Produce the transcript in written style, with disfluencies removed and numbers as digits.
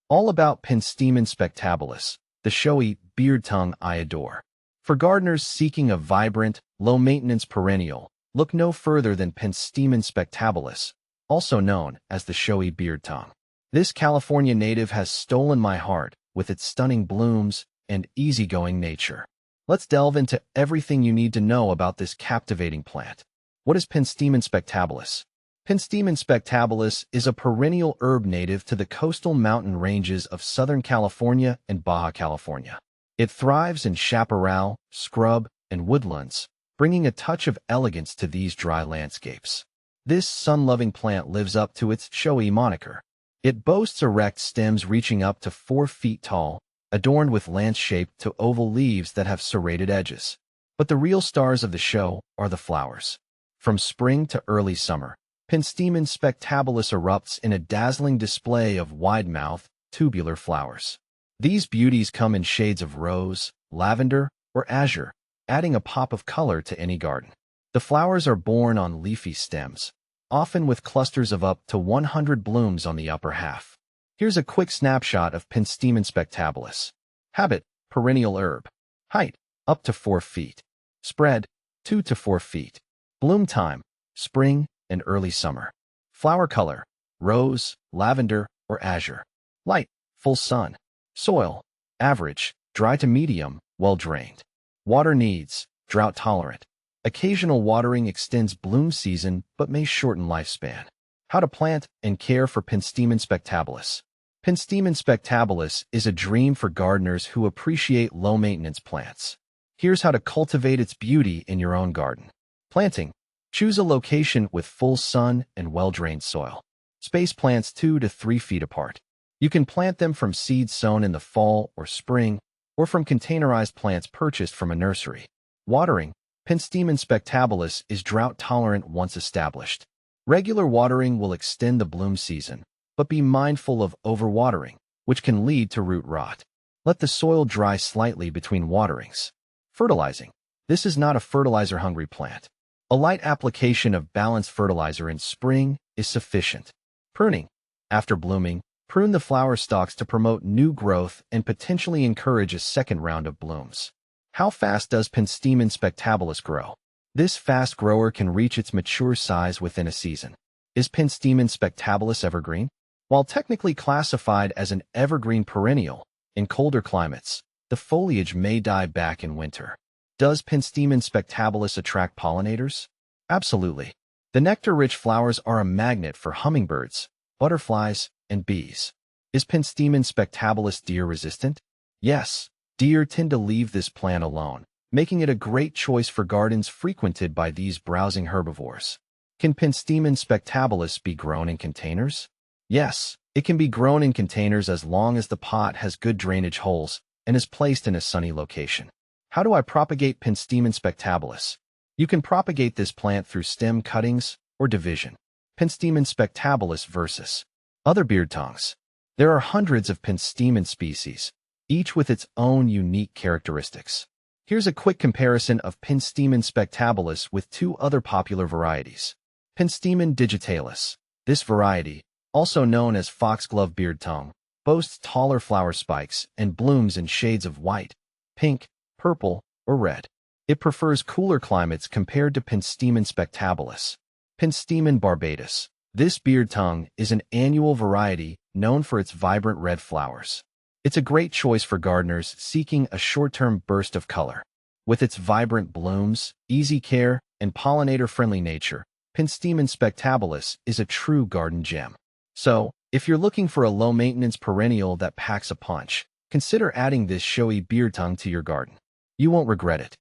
All about Penstemon spectabilis, the showy beard tongue I adore. For gardeners seeking a vibrant, low-maintenance perennial, look no further than Penstemon spectabilis, also known as the showy beard tongue. This California native has stolen my heart with its stunning blooms and easygoing nature. Let's delve into everything you need to know about this captivating plant. What is Penstemon spectabilis? Penstemon spectabilis is a perennial herb native to the coastal mountain ranges of Southern California and Baja California. It thrives in chaparral, scrub, and woodlands, bringing a touch of elegance to these dry landscapes. This sun-loving plant lives up to its showy moniker. It boasts erect stems reaching up to 4 feet tall, adorned with lance-shaped to oval leaves that have serrated edges. But the real stars of the show are the flowers. From spring to early summer, Penstemon spectabilis erupts in a dazzling display of wide-mouthed, tubular flowers. These beauties come in shades of rose, lavender, or azure, adding a pop of color to any garden. The flowers are borne on leafy stems, often with clusters of up to 100 blooms on the upper half. Here's a quick snapshot of Penstemon spectabilis. Habit: perennial herb. Height: up to 4 feet. Spread: 2 to 4 feet. Bloom time: spring and early summer. Flower color: rose, lavender, or azure. Light: full sun. Soil: average, dry to medium, well drained. Water needs: drought tolerant. Occasional watering extends bloom season but may shorten lifespan. How to plant and care for Penstemon spectabilis. Penstemon spectabilis is a dream for gardeners who appreciate low-maintenance plants. Here's how to cultivate its beauty in your own garden. Planting: choose a location with full sun and well-drained soil. Space plants 2 to 3 feet apart. You can plant them from seeds sown in the fall or spring, or from containerized plants purchased from a nursery. Watering: Penstemon spectabilis is drought-tolerant once established. Regular watering will extend the bloom season, but be mindful of overwatering, which can lead to root rot. Let the soil dry slightly between waterings. Fertilizing: this is not a fertilizer-hungry plant. A light application of balanced fertilizer in spring is sufficient. Pruning: after blooming, prune the flower stalks to promote new growth and potentially encourage a second round of blooms. How fast does Penstemon spectabilis grow? This fast grower can reach its mature size within a season. Is Penstemon spectabilis evergreen? While technically classified as an evergreen perennial, in colder climates, the foliage may die back in winter. Does Penstemon spectabilis attract pollinators? Absolutely. The nectar-rich flowers are a magnet for hummingbirds, butterflies, and bees. Is Penstemon spectabilis deer-resistant? Yes, deer tend to leave this plant alone, making it a great choice for gardens frequented by these browsing herbivores. Can Penstemon spectabilis be grown in containers? Yes, it can be grown in containers as long as the pot has good drainage holes and is placed in a sunny location. How do I propagate Penstemon spectabilis? You can propagate this plant through stem cuttings or division. Penstemon spectabilis versus other beard tongues. There are hundreds of Penstemon species, each with its own unique characteristics. Here's a quick comparison of Penstemon spectabilis with 2 other popular varieties. Penstemon digitalis. This variety, also known as foxglove beard tongue, boasts taller flower spikes and blooms in shades of white, pink, purple, or red. It prefers cooler climates compared to Penstemon spectabilis. Penstemon barbatus. This beard tongue is an annual variety known for its vibrant red flowers. It's a great choice for gardeners seeking a short-term burst of color. With its vibrant blooms, easy care, and pollinator-friendly nature, Penstemon spectabilis is a true garden gem. So, if you're looking for a low-maintenance perennial that packs a punch, consider adding this showy beard tongue to your garden. You won't regret it.